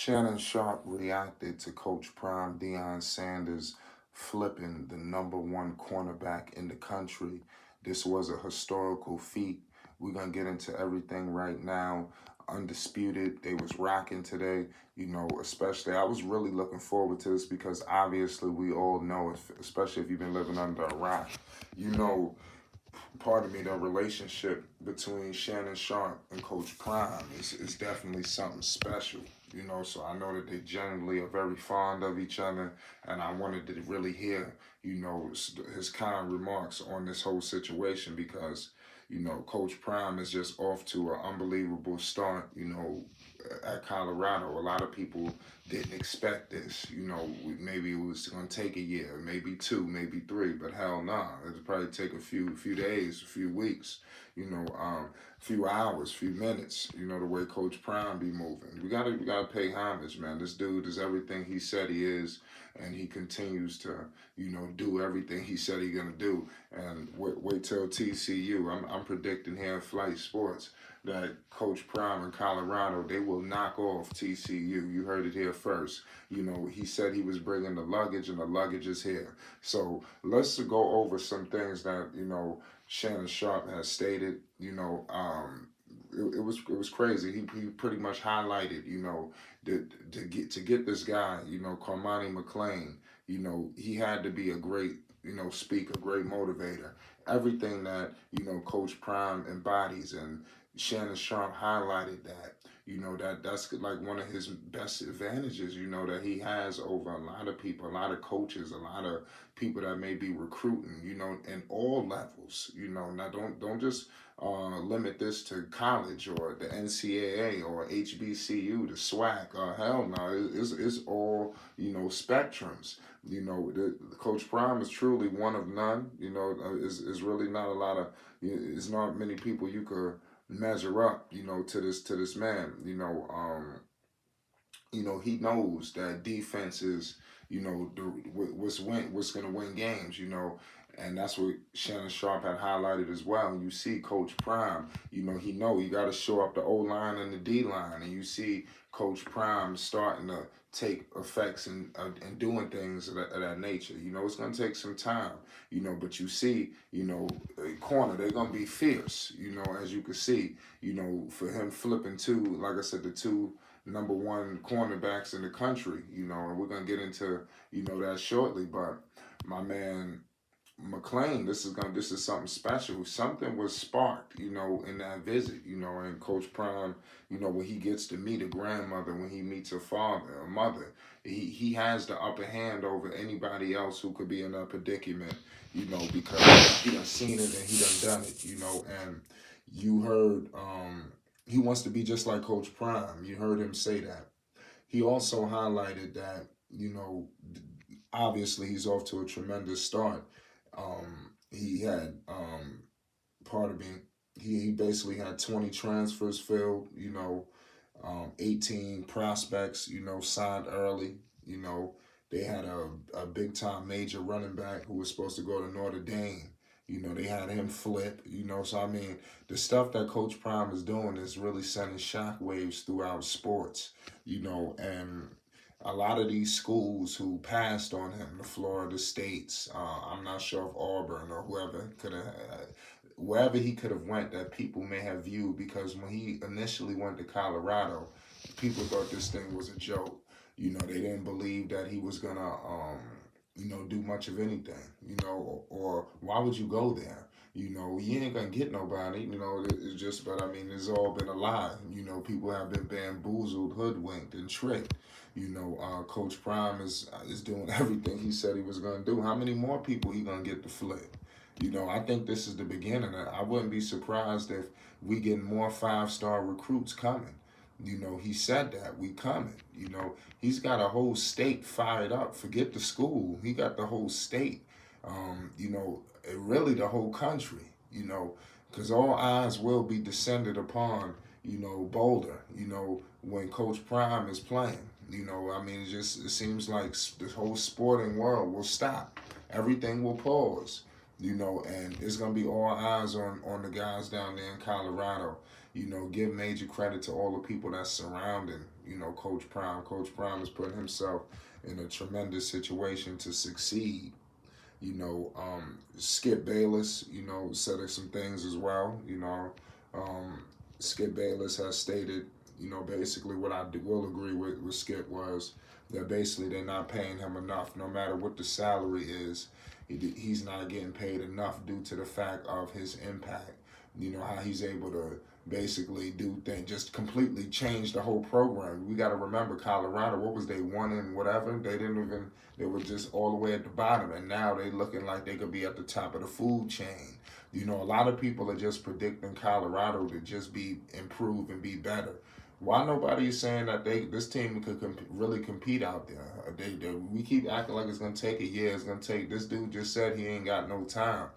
Shannon Sharpe reacted to Coach Prime Deion Sanders flipping the #1 cornerback in the country. This was a historical feat. We're going to get into everything right now. Undisputed, they was rocking today, especially I was really looking forward to this because obviously we all know, especially if you've been living under a rock, you know pardon me, the relationship between Shannon Sharpe and Coach Prime is definitely something special, So I know that they generally are very fond of each other, and I wanted to really hear, his kind remarks on this whole situation because, Coach Prime is just off to an unbelievable start, at Colorado. A lot of people didn't expect this. Maybe it was going to take a year, maybe two, maybe three, but hell no. It'll probably take a few days, a few weeks, few hours, few minutes. The way Coach Prime be moving. We gotta pay homage, man. This dude is everything he said he is, and he continues to, do everything he said he's gonna do. And wait till TCU. I'm predicting here in Flight Sports that Coach Prime in Colorado, they will knock off TCU. You heard it here first. He said he was bringing the luggage, and the luggage is here. So let's go over some things that, Shannon Sharpe has stated. It was crazy. He pretty much highlighted, to get this guy, Carmani McLean, he had to be a great, speaker, great motivator. Everything that, Coach Prime embodies, and Shannon Sharpe highlighted that. That's like one of his best advantages, that he has over a lot of people, a lot of coaches, a lot of people that may be recruiting, in all levels. Now don't just limit this to college or the NCAA or HBCU, the SWAC. Hell no, it's all, spectrums. The Coach Prime is truly one of none. Is really not a lot of, it's not many people you could measure up, to this man. He knows that defense is, what's gonna win games, and that's what Shannon Sharpe had highlighted as well. And you see Coach Prime, he know you got to show up the O line and the D line, and you see Coach Prime starting to take effects and doing things of that nature. It's gonna take some time, but you see, corner, they're gonna be fierce, as you can see, for him flipping two, like I said, the two #1 cornerbacks in the country, and we're gonna get into, that shortly. But my man McLean, this is something special. Something was sparked, in that visit, and Coach Prime, when he gets to meet a grandmother, when he meets a father, a mother, he has the upper hand over anybody else who could be in a predicament, because he done seen it and he done it, and you heard he wants to be just like Coach Prime. You heard him say that. He also highlighted that, obviously he's off to a tremendous start. He had, pardon me, he basically had 20 transfers filled, 18 prospects, signed early. They had a big time major running back who was supposed to go to Notre Dame. They had him flip, so I mean, the stuff that Coach Prime is doing is really sending shockwaves throughout sports, and a lot of these schools who passed on him, the Florida States, I'm not sure if Auburn or whoever could have, wherever he could have went that people may have viewed, because when he initially went to Colorado, people thought this thing was a joke. They didn't believe that he was gonna, do much of anything, or why would you go there? You ain't gonna get nobody, it's just, but I mean, it's all been a lie. People have been bamboozled, hoodwinked, and tricked. Coach Prime is doing everything he said he was gonna do. How many more people he gonna get to flip? I think this is the beginning. I wouldn't be surprised if we get more 5-star recruits coming. He said that we coming. He's got a whole state fired up. Forget the school. He got the whole state. Really the whole country. Because all eyes will be descended upon, Boulder. When Coach Prime is playing. I mean, it seems like the whole sporting world will stop. Everything will pause. And it's gonna be all eyes on the guys down there in Colorado. Give major credit to all the people that's surrounding, you know, Coach Prime. Coach Prime is putting himself in a tremendous situation to succeed. You know, Skip Bayless, you know, said some things as well. You know, Skip Bayless has stated, you know, basically what will agree with Skip was that basically they're not paying him enough. No matter what the salary is, he's not getting paid enough due to the fact of his impact. You know, how he's able to basically do things, just completely change the whole program. We got to remember Colorado, what was they, one and whatever? They didn't even, they were just all the way at the bottom, and now they looking like they could be at the top of the food chain. You know, a lot of people are just predicting Colorado to just be improve and be better. Why nobody is saying that this team could really compete out there? We keep acting like it's gonna take a year. It's gonna take. This dude just said he ain't got no time.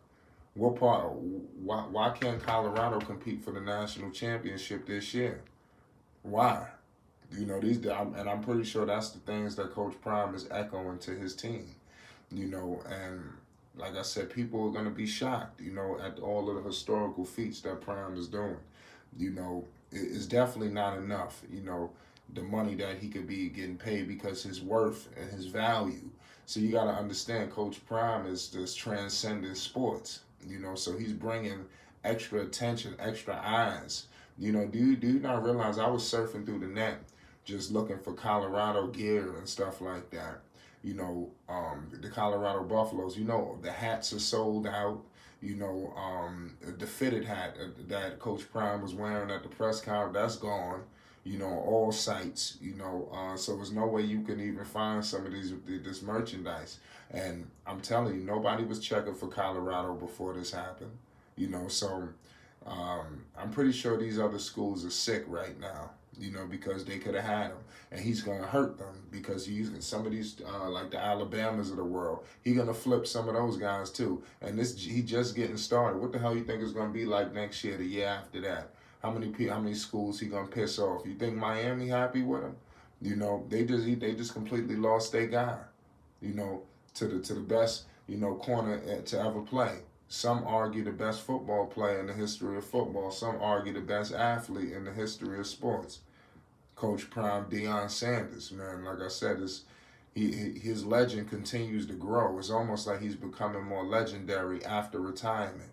What part? Why can't Colorado compete for the national championship this year? Why? You know and I'm pretty sure that's the things that Coach Prime is echoing to his team. You know, and like I said, people are gonna be shocked. You know, at all of the historical feats that Prime is doing. You know, it's definitely not enough. You know, the money that he could be getting paid because his worth and his value. So you got to understand, Coach Prime is just transcending sports. You know, so he's bringing extra attention, extra eyes. You know, do you not realize I was surfing through the net just looking for Colorado gear and stuff like that. You know, the Colorado Buffaloes, you know, the hats are sold out. You know, the fitted hat that Coach Prime was wearing at the press conference, that's gone. You know, all sites. You know, so there's no way you can even find some of this merchandise. And I'm telling you, nobody was checking for Colorado before this happened. You know, so I'm pretty sure these other schools are sick right now. You know, because they could have had him, and he's gonna hurt them because he's some of these like the Alabamas of the world. He's gonna flip some of those guys too. And he just getting started. What the hell you think it's gonna be like next year, the year after that? How many schools he gonna piss off? You think Miami happy with him? You know, they just completely lost their guy. You know, to the best corner to ever play. Some argue the best football player in the history of football. Some argue the best athlete in the history of sports. Coach Prime, Deion Sanders, man, like I said, his legend continues to grow. It's almost like he's becoming more legendary after retirement.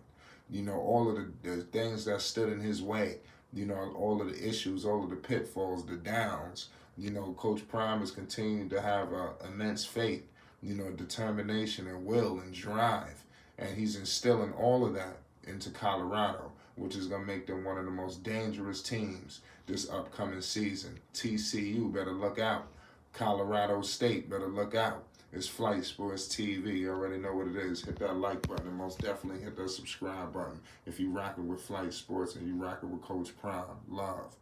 You know, all of the things that stood in his way, you know, all of the issues, all of the pitfalls, the downs, you know, Coach Prime is continuing to have immense faith, you know, determination and will and drive. And he's instilling all of that into Colorado, which is going to make them one of the most dangerous teams this upcoming season. TCU better look out. Colorado State better look out. It's Flight Sports TV. You already know what it is. Hit that like button and most definitely hit that subscribe button if you rocking with Flight Sports and you rocking with Coach Prime. Love.